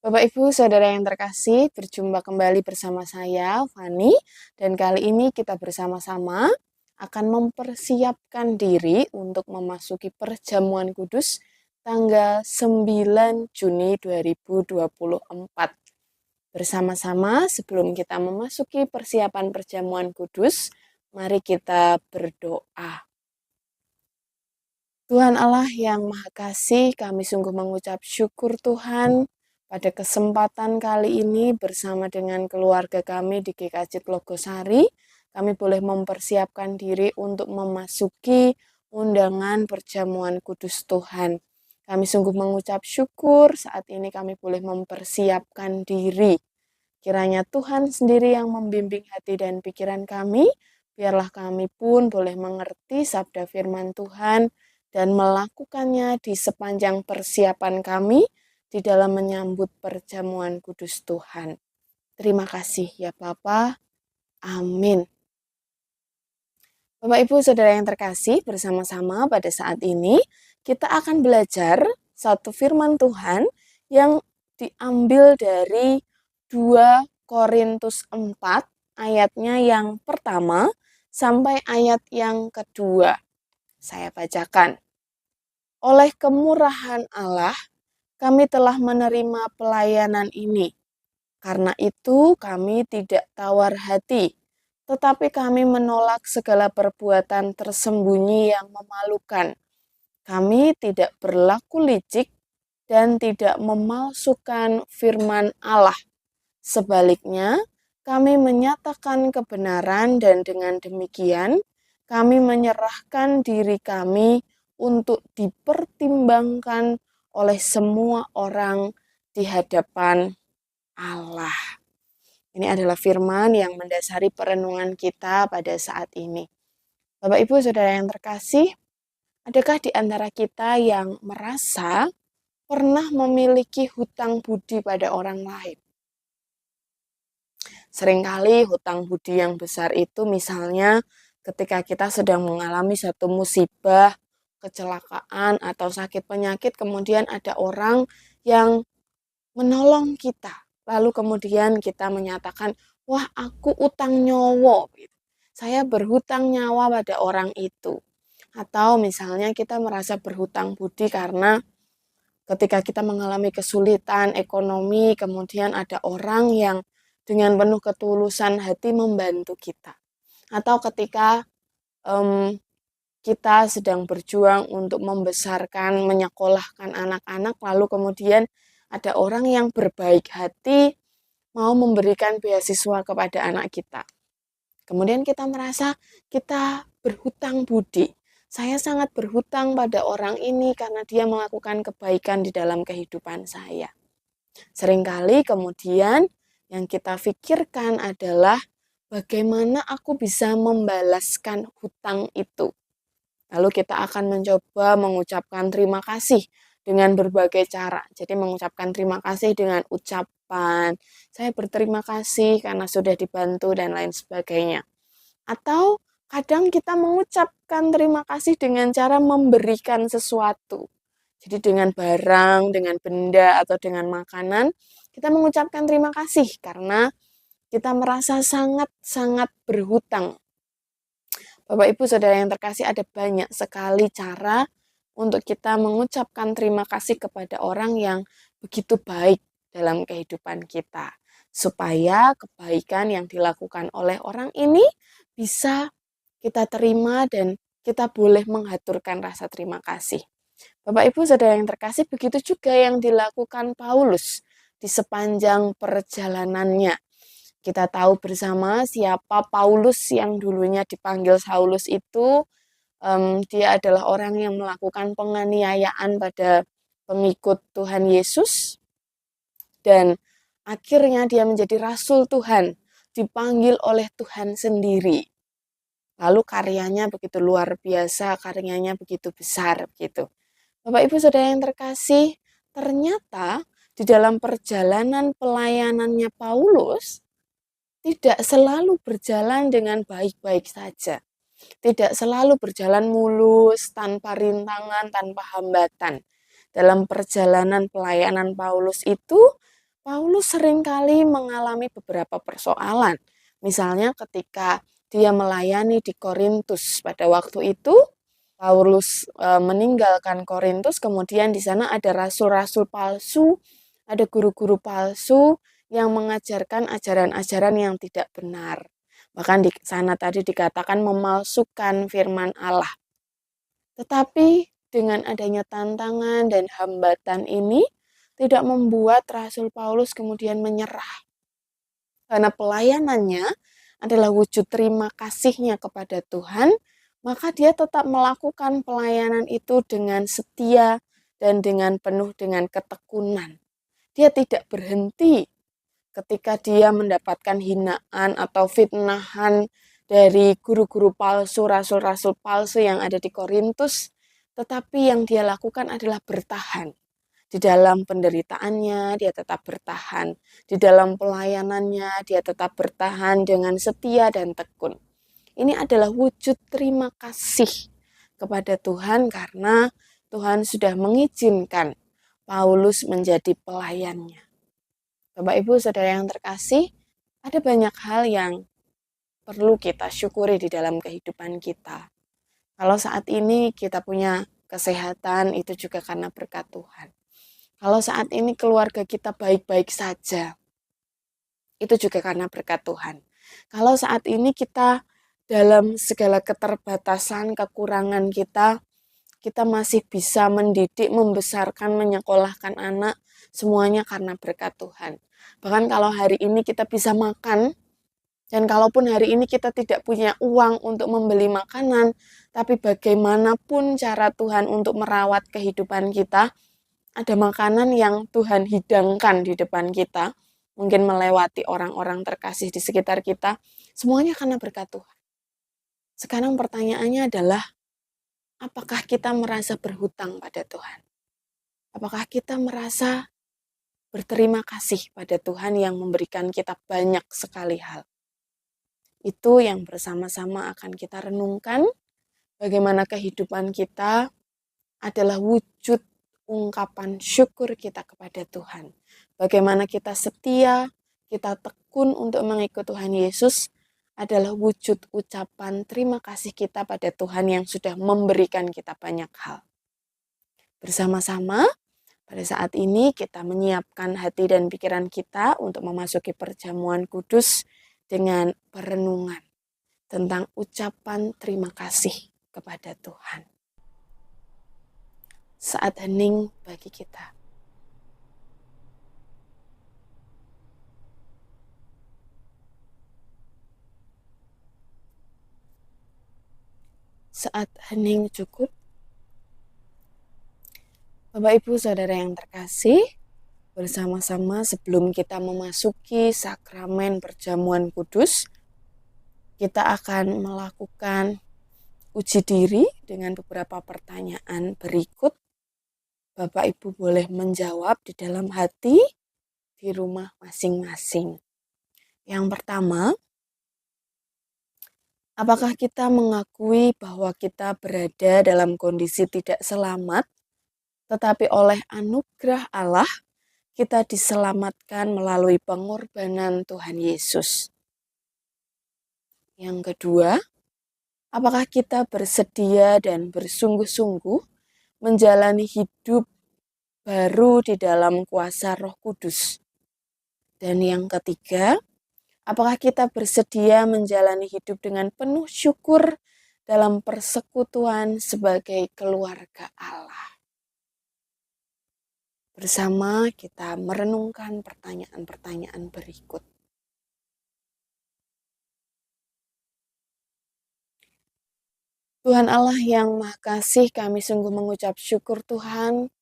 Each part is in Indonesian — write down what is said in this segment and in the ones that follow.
Bapak Ibu Saudara yang terkasih, berjumpa kembali bersama saya, Fani, dan kali ini kita bersama-sama akan mempersiapkan diri untuk memasuki perjamuan kudus tanggal 9 Juni 2024. Bersama-sama sebelum kita memasuki persiapan perjamuan kudus, mari kita berdoa. Tuhan Allah yang Maha Kasih, kami sungguh mengucap syukur Tuhan pada kesempatan kali ini bersama dengan keluarga kami di GKJ Logosari. Kami boleh mempersiapkan diri untuk memasuki undangan perjamuan kudus Tuhan. Kami sungguh mengucap syukur saat ini kami boleh mempersiapkan diri. Kiranya Tuhan sendiri yang membimbing hati dan pikiran kami, biarlah kami pun boleh mengerti sabda firman Tuhan dan melakukannya di sepanjang persiapan kami di dalam menyambut perjamuan kudus Tuhan. Terima kasih ya Bapa. Amin. Bapak Ibu Saudara yang terkasih, bersama-sama pada saat ini kita akan belajar satu firman Tuhan yang diambil dari 2 Korintus 4 ayatnya yang pertama sampai ayat yang kedua. Saya bacakan. Oleh kemurahan Allah, kami telah menerima pelayanan ini. Karena itu kami tidak tawar hati, tetapi kami menolak segala perbuatan tersembunyi yang memalukan. Kami tidak berlaku licik dan tidak memalsukan firman Allah. Sebaliknya, kami menyatakan kebenaran dan dengan demikian kami menyerahkan diri kami untuk dipertimbangkan oleh semua orang di hadapan Allah. Ini adalah firman yang mendasari perenungan kita pada saat ini. Bapak Ibu Saudara yang terkasih, adakah di antara kita yang merasa pernah memiliki hutang budi pada orang lain? Seringkali hutang budi yang besar itu misalnya ketika kita sedang mengalami satu musibah, kecelakaan, atau sakit penyakit, kemudian ada orang yang menolong kita. Lalu kemudian kita menyatakan, wah aku utang nyowo. Saya berhutang nyawa pada orang itu. Atau misalnya kita merasa berhutang budi karena ketika kita mengalami kesulitan ekonomi, kemudian ada orang yang dengan penuh ketulusan hati membantu kita. Atau ketika kita sedang berjuang untuk membesarkan, menyekolahkan anak-anak, lalu kemudian ada orang yang berbaik hati mau memberikan beasiswa kepada anak kita. Kemudian kita merasa kita berhutang budi. Saya sangat berhutang pada orang ini karena dia melakukan kebaikan di dalam kehidupan saya. Seringkali kemudian yang kita pikirkan adalah bagaimana aku bisa membalaskan hutang itu. Lalu kita akan mencoba mengucapkan terima kasih dengan berbagai cara. Jadi mengucapkan terima kasih dengan ucapan, saya berterima kasih karena sudah dibantu dan lain sebagainya. Atau kadang kita mengucapkan terima kasih dengan cara memberikan sesuatu. Jadi dengan barang, dengan benda, atau dengan makanan, kita mengucapkan terima kasih karena kita merasa sangat-sangat berhutang. Bapak Ibu Saudara yang terkasih, ada banyak sekali cara untuk kita mengucapkan terima kasih kepada orang yang begitu baik dalam kehidupan kita. Supaya kebaikan yang dilakukan oleh orang ini bisa kita terima dan kita boleh mengaturkan rasa terima kasih. Bapak Ibu Saudara yang terkasih, begitu juga yang dilakukan Paulus di sepanjang perjalanannya. Kita tahu bersama siapa Paulus yang dulunya dipanggil Saulus itu. Dia adalah orang yang melakukan penganiayaan pada pengikut Tuhan Yesus. Dan akhirnya dia menjadi rasul Tuhan, dipanggil oleh Tuhan sendiri. Lalu karyanya begitu luar biasa, karyanya begitu besar gitu. Bapak Ibu Saudara yang terkasih, ternyata di dalam perjalanan pelayanannya Paulus tidak selalu berjalan dengan baik-baik saja. Tidak selalu berjalan mulus, tanpa rintangan, tanpa hambatan. Dalam perjalanan pelayanan Paulus itu Paulus seringkali mengalami beberapa persoalan. Misalnya ketika dia melayani di Korintus pada waktu itu, Paulus meninggalkan Korintus, kemudian di sana ada rasul-rasul palsu, ada guru-guru palsu yang mengajarkan ajaran-ajaran yang tidak benar. Bahkan di sana tadi dikatakan memalsukan firman Allah. Tetapi dengan adanya tantangan dan hambatan ini tidak membuat Rasul Paulus kemudian menyerah. Karena pelayanannya adalah wujud terima kasihnya kepada Tuhan, maka dia tetap melakukan pelayanan itu dengan setia dan dengan penuh dengan ketekunan. Dia tidak berhenti ketika dia mendapatkan hinaan atau fitnahan dari guru-guru palsu, rasul-rasul palsu yang ada di Korintus, tetapi yang dia lakukan adalah bertahan. Di dalam penderitaannya, dia tetap bertahan. Di dalam pelayanannya, dia tetap bertahan dengan setia dan tekun. Ini adalah wujud terima kasih kepada Tuhan karena Tuhan sudah mengizinkan Paulus menjadi pelayannya. Bapak Ibu Saudara yang terkasih, ada banyak hal yang perlu kita syukuri di dalam kehidupan kita. Kalau saat ini kita punya kesehatan, itu juga karena berkat Tuhan. Kalau saat ini keluarga kita baik-baik saja, itu juga karena berkat Tuhan. Kalau saat ini kita dalam segala keterbatasan, kekurangan kita masih bisa mendidik, membesarkan, menyekolahkan anak, semuanya karena berkat Tuhan. Bahkan kalau hari ini kita bisa makan, dan kalaupun hari ini kita tidak punya uang untuk membeli makanan, tapi bagaimanapun cara Tuhan untuk merawat kehidupan kita, ada makanan yang Tuhan hidangkan di depan kita, mungkin melewati orang-orang terkasih di sekitar kita, semuanya karena berkat Tuhan. Sekarang pertanyaannya adalah, apakah kita merasa berhutang pada Tuhan? Apakah kita merasa berterima kasih pada Tuhan yang memberikan kita banyak sekali hal? Itu yang bersama-sama akan kita renungkan, bagaimana kehidupan kita adalah wujud ungkapan syukur kita kepada Tuhan. Bagaimana kita setia, kita tekun untuk mengikut Tuhan Yesus adalah wujud ucapan terima kasih kita pada Tuhan yang sudah memberikan kita banyak hal. Bersama-sama, pada saat ini kita menyiapkan hati dan pikiran kita untuk memasuki perjamuan kudus dengan perenungan tentang ucapan terima kasih kepada Tuhan. Saat hening bagi kita. Saat hening cukup. Bapak Ibu Saudara yang terkasih, bersama-sama sebelum kita memasuki sakramen perjamuan kudus, kita akan melakukan uji diri dengan beberapa pertanyaan berikut. Bapak Ibu boleh menjawab di dalam hati di rumah masing-masing. Yang pertama, apakah kita mengakui bahwa kita berada dalam kondisi tidak selamat, tetapi oleh anugerah Allah, kita diselamatkan melalui pengorbanan Tuhan Yesus? Yang kedua, apakah kita bersedia dan bersungguh-sungguh menjalani hidup baru di dalam kuasa Roh Kudus? Dan yang ketiga, apakah kita bersedia menjalani hidup dengan penuh syukur dalam persekutuan sebagai keluarga Allah? Bersama kita merenungkan pertanyaan-pertanyaan berikut. Tuhan Allah yang Maha Kasih, kami sungguh mengucap syukur Tuhan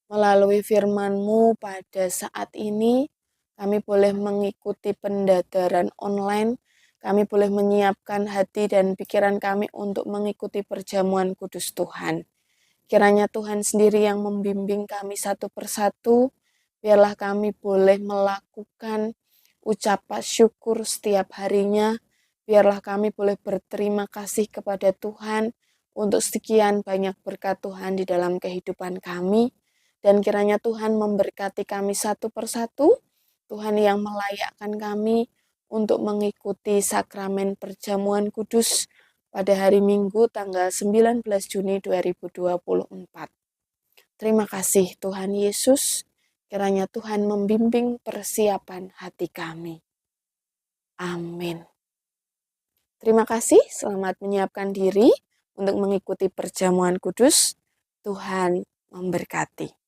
melalui firman-Mu pada saat ini. Kami boleh mengikuti pendadaran online, kami boleh menyiapkan hati dan pikiran kami untuk mengikuti perjamuan kudus Tuhan. Kiranya Tuhan sendiri yang membimbing kami satu persatu, biarlah kami boleh melakukan ucapan syukur setiap harinya, biarlah kami boleh berterima kasih kepada Tuhan untuk sekian banyak berkat Tuhan di dalam kehidupan kami, dan kiranya Tuhan memberkati kami satu persatu, Tuhan yang melayakkan kami untuk mengikuti sakramen perjamuan kudus pada hari Minggu tanggal 19 Juni 2024. Terima kasih Tuhan Yesus, kiranya Tuhan membimbing persiapan hati kami. Amin. Terima kasih, selamat menyiapkan diri untuk mengikuti perjamuan kudus. Tuhan memberkati.